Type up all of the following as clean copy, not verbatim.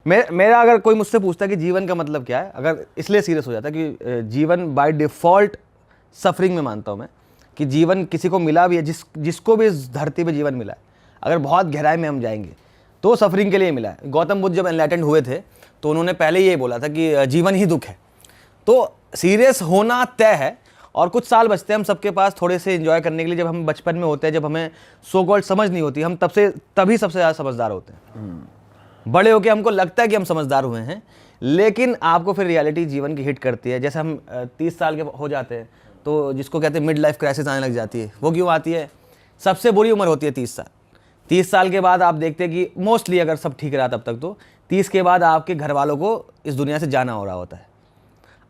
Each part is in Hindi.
मेरा अगर कोई मुझसे पूछता है कि जीवन का मतलब क्या है, अगर इसलिए सीरियस हो जाता है कि जीवन बाय डिफ़ॉल्ट सफरिंग में मानता हूँ मैं कि जीवन किसी को मिला भी है, जिसको भी इस धरती पे जीवन मिला है, अगर बहुत गहराई में हम जाएंगे तो सफरिंग के लिए मिला है। गौतम बुद्ध जब एनलाइटेंड हुए थे तो उन्होंने पहले ये बोला था कि जीवन ही दुख है। तो सीरियस होना तय है और कुछ साल बचते हैं हम सबके पास थोड़े से एंजॉय करने के लिए। जब हम बचपन में होते हैं, जब हमें सो कॉल्ड समझ नहीं होती, हम तभी सबसे ज़्यादा समझदार होते हैं। बड़े होके हमको लगता है कि हम समझदार हुए हैं, लेकिन आपको फिर रियलिटी जीवन की हिट करती है। जैसे हम 30 साल के हो जाते हैं तो जिसको कहते हैं मिड लाइफ क्राइसिस आने लग जाती है। वो क्यों आती है? सबसे बुरी उम्र होती है 30 साल। 30 साल के बाद आप देखते हैं कि मोस्टली अगर सब ठीक रहा तब तक तो 30 के बाद आपके घर वालों को इस दुनिया से जाना हो रहा होता है।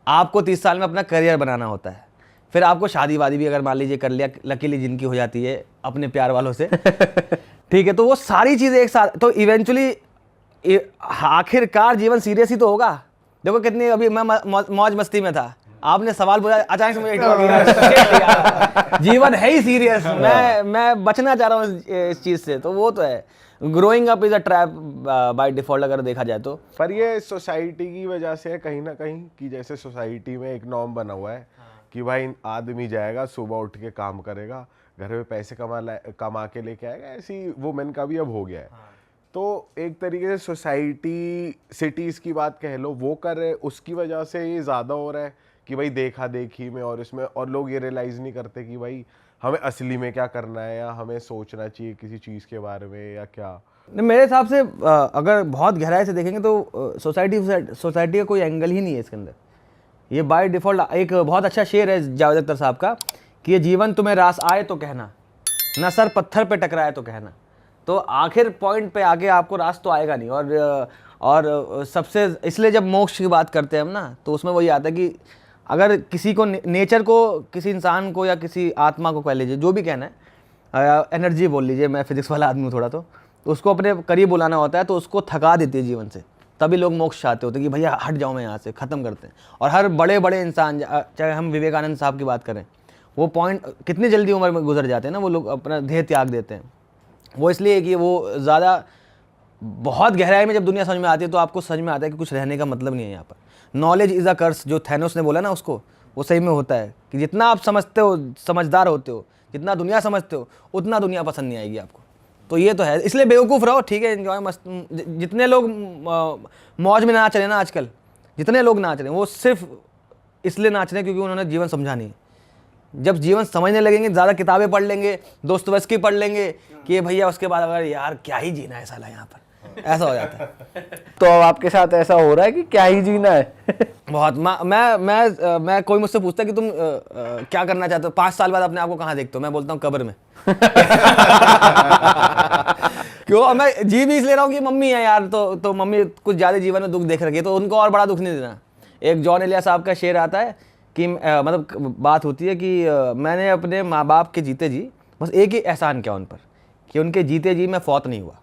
आपको 30 साल में अपना करियर बनाना होता है। फिर आपको शादी वादी भी अगर मान लीजिए कर लिया, लकीली जिनकी हो जाती है अपने प्यार वालों से ठीक है, तो वो सारी चीज़ें एक साथ, तो इवेंचुअली आखिरकार जीवन सीरियस ही तो होगा। देखो कितनी, अभी मैं मौज मस्ती में था, आपने सवाल पूछा, अचानक से मुझे जीवन है ही सीरियस। मैं बचना चाह रहा हूँ इस चीज़ से, तो वो तो है। Growing up is a trap by default अगर देखा जाए तो। पर ये सोसाइटी की वजह से है कहीं ना कहीं, कि जैसे सोसाइटी में एक नॉर्म बना हुआ है कि भाई आदमी जाएगा सुबह उठ के काम करेगा, घर में पैसे कमा के लेके आएगा, ऐसी वुमेन का भी अब हो गया है। तो एक तरीके से सोसाइटी सिटीज़ की बात कह लो वो कर रहे, उसकी वजह से ये ज़्यादा हो रहा है कि भाई देखा देखी में और इसमें, और लोग ये रियलाइज़ नहीं करते कि भाई हमें असली में क्या करना है, या हमें सोचना चाहिए किसी चीज़ के बारे में या क्या। मेरे हिसाब से अगर बहुत गहराई से देखेंगे तो सोसाइटी का कोई एंगल ही नहीं है इसके अंदर। ये बाय डिफ़ॉल्ट एक बहुत अच्छा शेर है जावेद अख्तर साहब का कि ये जीवन तुम्हें रास आए तो कहना, ना सर पत्थर पे टकराए तो कहना। तो आखिर पॉइंट पे आगे आपको रास तो आएगा नहीं। और सबसे इसलिए जब मोक्ष की बात करते हैं हम ना, तो उसमें वही आता है कि अगर किसी को नेचर को, किसी इंसान को या किसी आत्मा को कह लीजिए, जो भी कहना है, एनर्जी बोल लीजिए, मैं फिजिक्स वाला आदमी हूँ थोड़ा, तो उसको अपने करीब बुलाना होता है तो उसको थका देती है जीवन से। तभी लोग मोक्ष चाहते होते हैं कि भैया हट जाओ मैं यहाँ से, ख़त्म करते हैं। और हर बड़े बड़े इंसान, चाहे हम विवेकानंद साहब की बात करें, वो पॉइंट कितनी जल्दी उम्र में गुजर जाते हैं ना, वो लोग अपना देह त्याग देते हैं। वो इसलिए कि वो ज़्यादा बहुत गहराई में जब दुनिया समझ में आती है तो आपको समझ में आता है कि कुछ रहने का मतलब नहीं है यहाँ पर। नॉलेज इज़ अ कर्स, जो थैनोस ने बोला ना उसको, वो सही में होता है कि जितना आप समझते हो, समझदार होते हो, जितना दुनिया समझते हो, उतना दुनिया पसंद नहीं आएगी आपको। तो ये तो है, इसलिए बेवकूफ़ रहो, ठीक है, एंजॉय मस्त। जितने लोग मौज में नाच रहे हैं ना आजकल, जितने लोग नाच रहे हैं वो सिर्फ इसलिए नाच रहे हैं क्योंकि उन्होंने जीवन समझा नहीं। जब जीवन समझने लगेंगे, ज़्यादा किताबें पढ़ लेंगे, दोस्तोयेवस्की पढ़ लेंगे कि भैया उसके बाद अगर यार क्या ही जीना है साला यहाँ पर, ऐसा हो जाता है। तो अब आपके साथ ऐसा हो रहा है कि क्या ही जीना है? बहुत। मैं कोई मुझसे पूछता है कि तुम क्या करना चाहते हो, 5 साल बाद अपने आप को कहाँ देखते हो, मैं बोलता हूँ कब्र में। क्यों? मैं जी भी इसलिए रहा हूँ कि मम्मी है यार, तो मम्मी कुछ ज़्यादा जीवन में दुख देख रखी है, तो उनको और बड़ा दुख नहीं देना। एक जॉन एलिया साहब का शेर आता है कि मतलब बात होती है कि मैंने अपने माँ बाप के जीते जी बस एक ही एहसान किया उन पर, कि उनके जीते जी मैं फौत नहीं हुआ।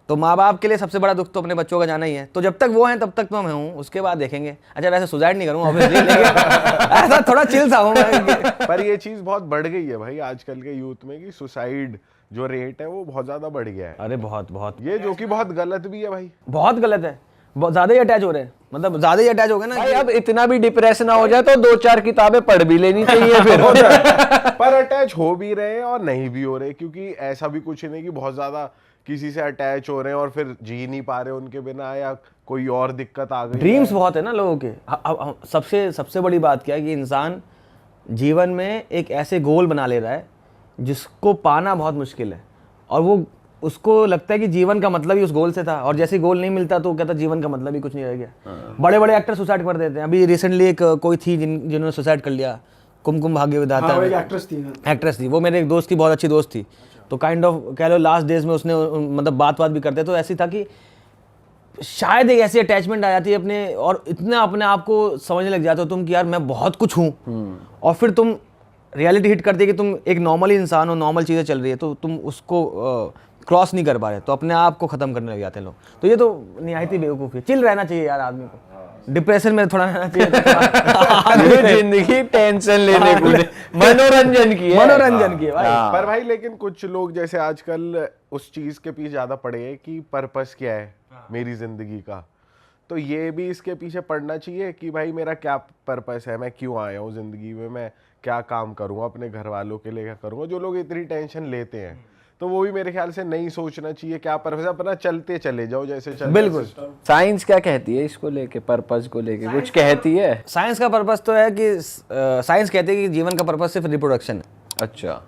तो माँ बाप के लिए सबसे बड़ा दुख तो अपने बच्चों का जाना ही है। तो जब तक वो हैं तब तक तो मैं हूँ, उसके बाद देखेंगे। अच्छा वैसे सुसाइड नहीं करूँगा ऑब्वियसली, लेकिन ऐसा थोड़ा चिल सा हूँ मैं। पर ये चीज़ बहुत बढ़ गई है भाई आजकल के यूथ में, कि सुसाइड जो रेट है वो बहुत ज़्यादा बढ़ गया है। अरे बहुत ये जो कि बहुत गलत भी है भाई, बहुत गलत है। बहुत ज़्यादा ही अटैच हो रहे हैं, मतलब ज़्यादा ही अटैच हो गए ना भाई। अब इतना भी डिप्रेशन ना हो जाए तो 2-4 किताबें पढ़ भी लेनी चाहिए फिर। पर अटैच हो भी रहे हैं और नहीं भी हो रहे, क्योंकि ऐसा भी कुछ नहीं कि बहुत ज़्यादा किसी से अटैच हो रहे हैं और फिर जी नहीं पा रहे उनके बिना, या कोई और दिक्कत आ गई। ड्रीम्स बहुत है ना लोगों के। सबसे बड़ी बात क्या है कि इंसान जीवन में एक ऐसे गोल बना ले रहा है जिसको पाना बहुत मुश्किल है, और वो उसको लगता है कि जीवन का मतलब ही उस गोल से था, और जैसे गोल नहीं मिलता तो कहता जीवन का मतलब ही कुछ नहीं रह गया। बड़े बड़े एक्टर सुसाइड कर देते हैं। अभी रिसेंटली एक कोई थी जिन्होंने सुसाइड कर लिया, कुमकुम भाग्य विधाता में एक्ट्रेस थी। वो मेरे एक दोस्त की बहुत अच्छी दोस्त थी, तो काइंड ऑफ कह लो लास्ट डेज में उसने मतलब बात भी करते, तो ऐसी था कि शायद एक ऐसी अटैचमेंट आ जाती है अपने, और इतना अपने आप को समझने लग जाते हो तुम कि यार मैं बहुत कुछ हूँ, और फिर तुम रियलिटी हिट करती है कि तुम एक नॉर्मली इंसान हो, नॉर्मल चीज़ें चल रही है, तो तुम उसको क्रॉस नहीं कर पा रहे, तो अपने आप को ख़त्म करने लग जाते हैं लोग। तो ये तो निहायती बेवकूफ़ी है। चिल रहना चाहिए यार आदमी को, डिप्रेशन में थोड़ा रहना चाहिए। जिंदगी टेंशन लेने को मनोरंजन की है भाई। पर भाई लेकिन कुछ लोग जैसे आजकल उस चीज के पीछे ज्यादा पड़े हैं कि पर्पस क्या है, मेरी ज़िंदगी का। तो ये भी इसके पीछे पड़ना चाहिए कि भाई मेरा क्या पर्पस है, मैं क्यों आया हूँ ज़िंदगी में, मैं क्या काम करूँगा, अपने घर वालों के लिए क्या करूँगा। जो लोग इतनी टेंशन लेते हैं तो वो भी मेरे ख्याल से नहीं सोचना चाहिए क्या पर्पस है, अपना चलते चले जाओ जैसे चल बिल्कुल। साइंस क्या कहती है इसको लेके, पर्पस को लेके कुछ कहती है? साइंस का पर्पस तो है कि साइंस कहती है कि जीवन का पर्पस सिर्फ रिप्रोडक्शन है। अच्छा।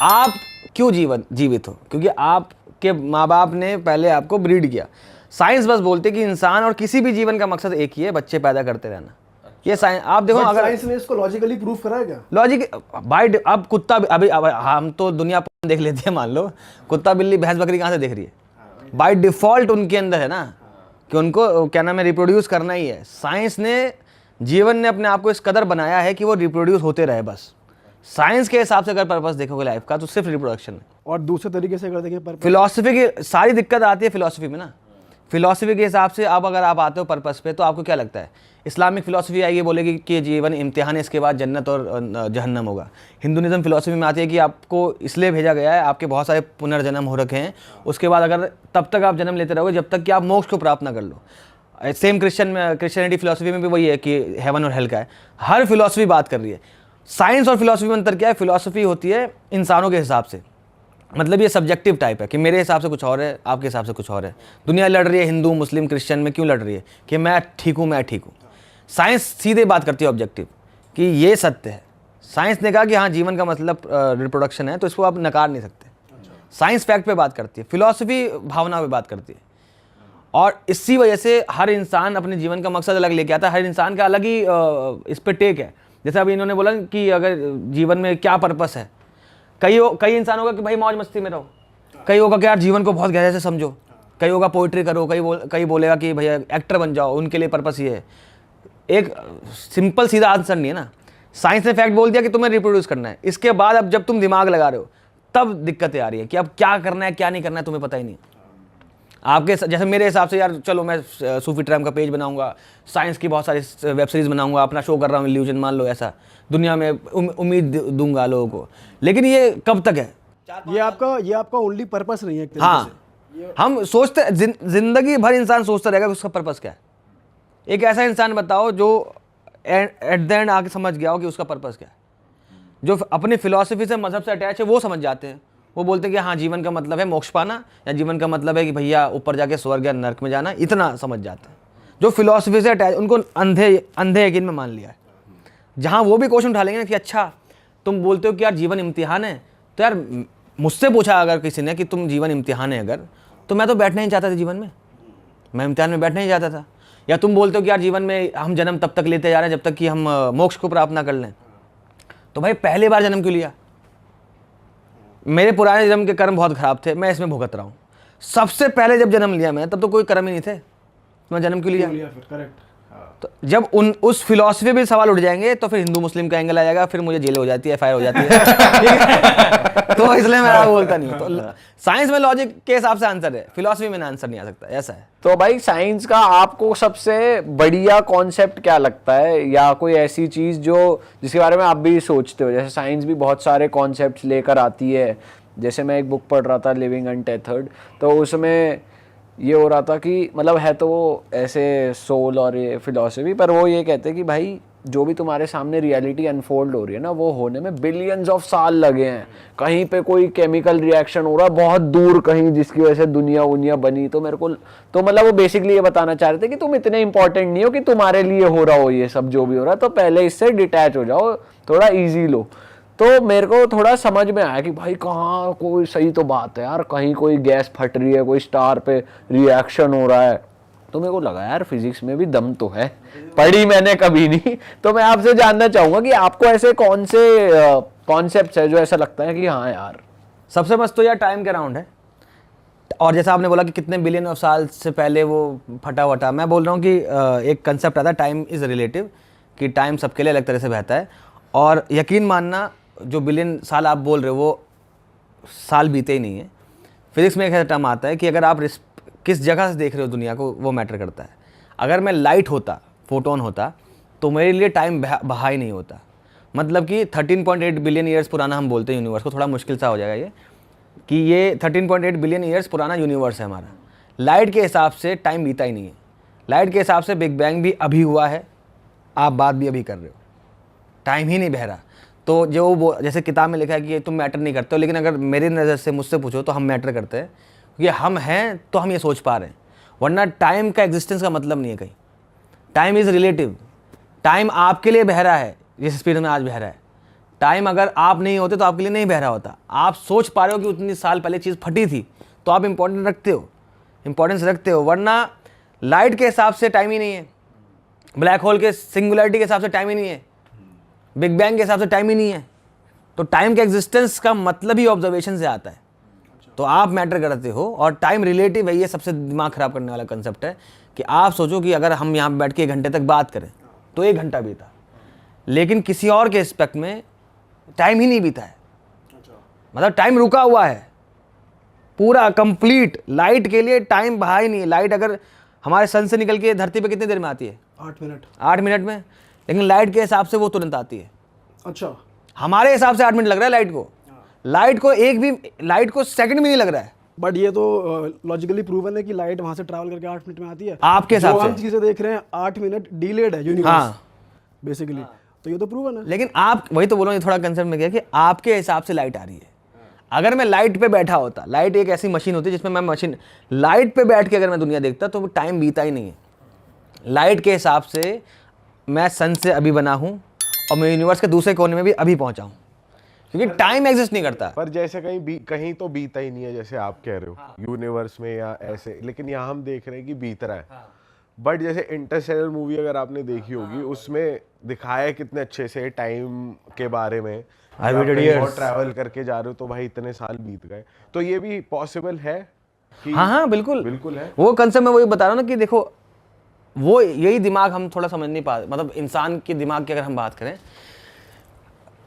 आप क्यों जीवित हो? क्योंकि आपके माँ बाप ने पहले आपको ब्रीड किया। साइंस बस बोलते है कि इंसान और किसी भी जीवन का मकसद एक ही है, बच्चे पैदा करते रहना। ये साइंस आप देखो, अगर साइंस ने इसको लॉजिकली प्रूव करा है क्या? लॉजिक बाय अब कुत्ता अभी अब हम तो दुनिया देख लेते हैं, मान लो कुत्ता बिल्ली भैंस बकरी कहाँ से देख रही है? बाय डिफॉल्ट उनके अंदर है ना कि उनको क्या नाम है, रिप्रोड्यूस करना ही है। साइंस ने, जीवन ने अपने आप को इस कदर बनाया है कि वो रिप्रोड्यूस होते रहे बस। साइंस के हिसाब से अगर पर्पस देखोगे लाइफ का तो सिर्फ रिप्रोडक्शन है। और दूसरे तरीके से अगर देखें फिलॉसफी की सारी दिक्कत आती है फिलॉसफी में ना। फिलॉसफी के हिसाब से अब अगर आप आते हो पर्पस पे तो आपको क्या लगता है? इस्लामिक फिलॉसफी आएगी, बोलेगी कि जीवन इम्तिहान है, इसके बाद जन्नत और जहन्नम होगा। हिंदुइज्म फिलॉसफी में आती है कि आपको इसलिए भेजा गया है, आपके बहुत सारे पुनर्जन्म हो रखे हैं, उसके बाद अगर तब तक आप जन्म लेते रहोगे जब तक कि आप मोक्ष को प्राप्त ना कर लो। सेम क्रिश्चियनिटी फिलॉसफी में भी वही है कि हेवन और हेल का है। हर फिलॉसफी बात कर रही है। साइंस और फिलॉसफी में अंतर क्या है? फिलॉसफी होती है इंसानों के हिसाब से, मतलब ये सब्जेक्टिव टाइप है कि मेरे हिसाब से कुछ और है, आपके हिसाब से कुछ और है। दुनिया लड़ रही है हिंदू मुस्लिम क्रिश्चियन में, क्यों लड़ रही है? कि मैं ठीक हूँ, मैं ठीक हूँ। साइंस सीधे बात करती है ऑब्जेक्टिव कि ये सत्य है। साइंस ने कहा कि हाँ जीवन का मतलब रिप्रोडक्शन है, तो इसको आप नकार नहीं सकते। साइंस फैक्ट पे बात करती है, फिलॉसफी भावना पे बात करती है। और इसी वजह से हर इंसान अपने जीवन का मकसद अलग लेके आता है। हर इंसान का अलग ही इस पे टेक है। जैसे अभी इन्होंने बोला कि अगर जीवन में क्या पर्पस है, कई इंसान होगा कि भाई मौज मस्ती में रहो, कई होगा कि यार जीवन को बहुत गहरे से समझो, कई होगा पोइट्री करो, कई बोलेगा कि भैया एक्टर बन जाओ, उनके लिए पर्पस ये है। एक सिंपल सीधा आंसर नहीं है ना। साइंस ने फैक्ट बोल दिया कि तुम्हें रिप्रोड्यूस करना है, इसके बाद अब जब तुम दिमाग लगा रहे हो तब दिक्कतें आ रही है कि अब क्या करना है क्या नहीं करना है तुम्हें पता ही नहीं। आपके जैसे मेरे हिसाब से यार चलो मैं सूफी ट्रैम का पेज बनाऊंगा, साइंस की बहुत सारी वेब सीरीज बनाऊंगा, अपना शो कर रहा हूँ इल्यूजन, मान लो ऐसा दुनिया में उम्मीद दूंगा लोगों को, लेकिन ये कब तक है? ये आपका ओनली पर्पस नहीं है एक तरीके हाँ, हम सोचते जिंदगी भर इंसान सोचता रहेगा कि उसका पर्पस क्या है। एक ऐसा इंसान बताओ जो एट द एंड आके समझ गया हो कि उसका पर्पस क्या है। जो अपनी फिलॉसफी से, मजहब से अटैच है, वो समझ जाते हैं। वो बोलते हैं कि हाँ जीवन का मतलब है मोक्ष पाना, या जीवन का मतलब है कि भैया ऊपर जाके स्वर्ग या नरक में जाना, इतना समझ जाते हैं। जो फिलॉसफी से अटैच, उनको अंधे यकीन में मान लिया है। जहाँ वो भी क्वेश्चन उठा लेंगे कि अच्छा तुम बोलते हो कि यार जीवन इम्तिहान है, तो यार मुझसे पूछा अगर किसी ने कि तुम जीवन इम्तिहान है अगर, तो मैं तो बैठना ही चाहता था जीवन में, मैं इम्तिहान में बैठना ही चाहता था। या तुम बोलते हो कि यार जीवन में हम जन्म तब तक लेते जा रहे हैं जब तक कि हम मोक्ष को प्राप्त ना कर लें, तो भाई पहले बार जन्म क्यों लिया? मेरे पुराने जन्म के कर्म बहुत खराब थे, मैं इसमें भुगत रहा हूँ। सबसे पहले जब जन्म लिया मैं, तब तो कोई कर्म ही नहीं थे, मैं जन्म क्यों लिया? करेक्ट। तो जब उस फिलॉसफी पे सवाल उठ जाएंगे तो फिर हिंदू मुस्लिम का एंगल आ जाएगा, फिर मुझे जेल हो जाती है, एफआईआर हो जाती है। तो इसलिए मैं बोलता नहीं। तो साइंस में लॉजिक के हिसाब से आंसर है, फिलॉसफी में आंसर नहीं आ सकता, ऐसा है। तो भाई साइंस का आपको सबसे बढ़िया कॉन्सेप्ट क्या लगता है, या कोई ऐसी चीज जो जिसके बारे में आप भी सोचते हो? जैसे साइंस भी बहुत सारे कॉन्सेप्ट्स लेकर आती है। जैसे मैं एक बुक पढ़ रहा था लिविंग अनटेथर्ड, तो उसमें ये हो रहा था कि मतलब है तो वो ऐसे सोल और ये फिलॉसफी, पर वो ये कहते हैं कि भाई जो भी तुम्हारे सामने रियलिटी अनफोल्ड हो रही है ना, वो होने में बिलियंस ऑफ साल लगे हैं। कहीं पे कोई केमिकल रिएक्शन हो रहा है बहुत दूर कहीं, जिसकी वजह से दुनिया बनी। तो मेरे को तो मतलब वो बेसिकली ये बताना चाह रहे थे कि तुम इतने इंपॉर्टेंट नहीं हो कि तुम्हारे लिए हो रहा हो ये सब जो भी हो रहा है, तो पहले इससे डिटैच हो जाओ, थोड़ा ईजी लो। तो मेरे को थोड़ा समझ में आया कि भाई कहाँ कोई सही तो बात है यार, कहीं कोई गैस फट रही है, कोई स्टार पे रिएक्शन हो रहा है। तो मेरे को लगा यार फिजिक्स में भी दम तो है, पढ़ी मैंने कभी नहीं। तो मैं आपसे जानना चाहूंगा कि आपको ऐसे कौन से कॉन्सेप्ट्स है जो ऐसा लगता है कि हाँ यार। सबसे मस्त तो यार टाइम के राउंड है। और जैसा आपने बोला कि कितने बिलियन ऑफ साल से पहले वो फटा, मैं बोल रहा हूँ कि एक कंसेप्ट आता है टाइम इज़ रिलेटिव, कि टाइम सबके लिए अलग तरह से बहता है। और यकीन मानना जो बिलियन साल आप बोल रहे हो वो साल बीते ही नहीं है। फिजिक्स में एक ऐसा टर्म आता है कि अगर आप किस जगह से देख रहे हो दुनिया को, वो मैटर करता है। अगर मैं लाइट होता, फोटोन होता, तो मेरे लिए टाइम बहा ही नहीं होता। मतलब कि 13.8 बिलियन ईयर्स पुराना हम बोलते हैं यूनिवर्स को, थोड़ा मुश्किल सा हो जाएगा ये, कि ये 13.8 बिलियन ईयर्स पुराना यूनिवर्स है हमारा। लाइट के हिसाब से टाइम बीता ही नहीं है। लाइट के हिसाब से बिग बैंग भी अभी हुआ है, आप बात भी अभी कर रहे हो, टाइम ही नहीं बह रहा। तो जो वो जैसे किताब में लिखा है कि तुम मैटर नहीं करते हो, लेकिन अगर मेरी नज़र से मुझसे पूछो तो हम मैटर करते हैं, क्योंकि हम हैं तो हम ये सोच पा रहे हैं, वरना टाइम का एग्जिस्टेंस का मतलब नहीं है कहीं। Time is relative. टाइम आपके लिए बह रहा है जिस स्पीड में आज बह रहा है। टाइम अगर आप नहीं होते तो आपके लिए नहीं बह रहा होता। आप सोच पा रहे हो कि उतनी साल पहले चीज़ फटी थी तो आप इंपॉर्टेंस रखते हो, वरना लाइट के हिसाब से टाइम ही नहीं है, ब्लैक होल के सिंगुलरिटी के हिसाब से टाइम ही नहीं है, बिग बैंग के हिसाब से टाइम ही नहीं है। तो टाइम के एग्जिस्टेंस का मतलब ही ऑब्जर्वेशन से आता है। तो आप मैटर करते हो और टाइम रिलेटिव है। ये सबसे दिमाग खराब करने वाला कंसेप्ट है कि आप सोचो कि अगर हम यहाँ बैठ के 1 घंटे तक बात करें तो 1 घंटा बीता, लेकिन किसी और के एस्पेक्ट में टाइम ही नहीं बीता है। मतलब टाइम रुका हुआ है पूरा कंप्लीट। लाइट के लिए टाइम बहा ही नहीं है। लाइट अगर हमारे सन से निकल के धरती पे कितनी देर में आती है? 8 मिनट। 8 मिनट में, लेकिन लाइट के हिसाब से वो तुरंत आती है। अच्छा, हमारे हिसाब से 8 मिनट लग रहा है लाइट को। लाइट को सेकंड भी नहीं लग रहा है बट ये तो लॉजिकली प्रूवन है कि लाइट वहां से ट्रैवल करके 8 मिनट में आती है। आपके हिसाब जो हम से। चीजें देख रहे हैं 8 मिनट डिलेड है यूनिवर्स हाँ। बेसिकली, तो ये तो प्रूवन है। लेकिन आप वही तो बोलो, ये थोड़ा कंसेप्ट में क्या है कि आपके हिसाब से लाइट आ रही है। अगर मैं लाइट पे बैठा होता, लाइट एक ऐसी मशीन होती है जिसमें मैं लाइट पे बैठ के अगर मैं दुनिया देखता तो टाइम बीता ही नहीं है। लाइट के हिसाब से मैं सन से अभी बना हूँ और मैं यूनिवर्स के दूसरे कोने में भी अभी पहुंचा हूँ, क्योंकि टाइम एग्जिस्ट नहीं करता। पर जैसे कहीं तो बीता ही नहीं है, जैसे आप कह रहे हो यूनिवर्स में या ऐसे, लेकिन यहाँ हम देख रहे हैं कि बीत रहा है। बट जैसे इंटरस्टेलर मूवी अगर आपने देखी होगी, उसमें दिखाया है कितने अच्छे से टाइम के बारे में। I आप waited कहीं और years। ट्रैवल करके जा रहे हो तो भाई इतने साल बीत गए, तो ये भी पॉसिबल है कि हाँ बिल्कुल बिल्कुल है। वो कंसेप्ट मैं वही बता रहा हूँ ना कि देखो, वो यही दिमाग हम थोड़ा समझ नहीं पाते। मतलब इंसान के दिमाग की अगर हम बात करें,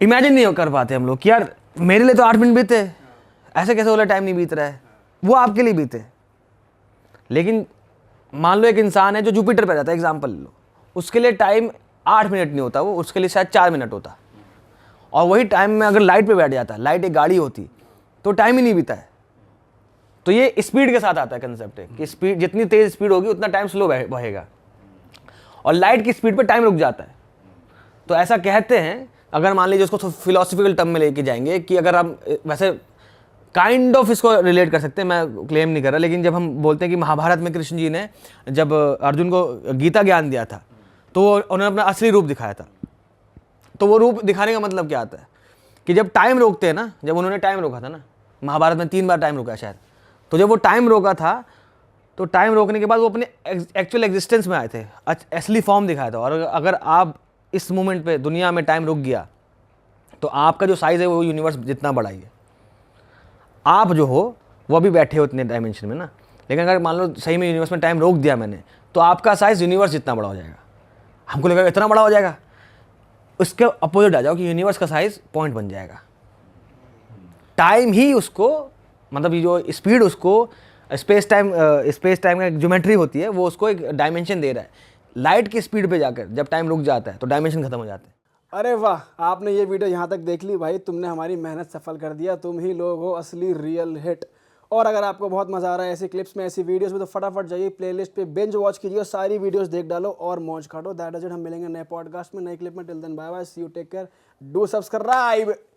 इमेजिन नहीं कर पाते हम लोग कि यार मेरे लिए तो 8 मिनट बीते, ऐसे कैसे बोला टाइम नहीं बीत रहा है, वो आपके लिए बीते। लेकिन मान लो एक इंसान है जो जुपिटर पे रहता है, एग्जाम्पल लो, उसके लिए टाइम 8 मिनट नहीं होता, वो उसके लिए शायद 4 मिनट होता। और वही टाइम में अगर लाइट पे बैठ जाता, लाइट एक गाड़ी होती, तो टाइम ही नहीं बीता है। तो ये स्पीड के साथ आता है कंसेप्ट है कि स्पीड जितनी तेज स्पीड होगी उतना टाइम स्लो बहेगा, और लाइट की स्पीड पे टाइम रुक जाता है। तो ऐसा कहते हैं, अगर मान लीजिए उसको फिलोसफिकल टर्म में लेके जाएंगे कि अगर हम वैसे काइंड ऑफ इसको रिलेट कर सकते हैं, मैं क्लेम नहीं कर रहा, लेकिन जब हम बोलते हैं कि महाभारत में कृष्ण जी ने जब अर्जुन को गीता ज्ञान दिया था तो उन्होंने अपना असली रूप दिखाया था। तो वो रूप दिखाने का मतलब क्या आता है कि जब टाइम रोकते हैं ना, जब उन्होंने टाइम रोका था ना, महाभारत में 3 बार टाइम रोका शायद, तो जब वो टाइम रोका था तो टाइम रोकने के बाद वो अपने एक्चुअल एग्जिस्टेंस में आए थे, असली फॉर्म दिखाया था। और अगर आप इस मोमेंट पे दुनिया में टाइम रुक गया तो आपका जो साइज़ है वो यूनिवर्स जितना बड़ा ही है। आप जो हो वो अभी बैठे हो इतने डायमेंशन में ना, लेकिन अगर मान लो सही में यूनिवर्स में टाइम रोक दिया मैंने, तो आपका साइज़ यूनिवर्स जितना बड़ा हो जाएगा। हमको लगेगा इतना बड़ा हो जाएगा, उसके अपोजिट आ जाओ कि यूनिवर्स का साइज़ पॉइंट बन जाएगा। टाइम ही उसको, मतलब ये जो स्पीड उसको स्पेस टाइम का ज्योमेट्री होती है, वो उसको एक डायमेंशन दे रहा है। लाइट की स्पीड पे जाकर जब टाइम रुक जाता है तो डायमेंशन खत्म हो जाते हैं। अरे वाह, आपने ये वीडियो यहाँ तक देख ली भाई, तुमने हमारी मेहनत सफल कर दिया। तुम ही लोग हो असली रियल हिट। और अगर आपको बहुत मजा आ रहा है ऐसी क्लिप्स में, ऐसी वीडियोस में, तो फटाफट जाइए प्लेलिस्ट पे बिंज वॉच कीजिए और सारी वीडियोस देख डालो और मौज काटो। That is it. हम मिलेंगे नए पॉडकास्ट में, नए क्लिप में। Till then bye bye, see you, take care, do subscribe.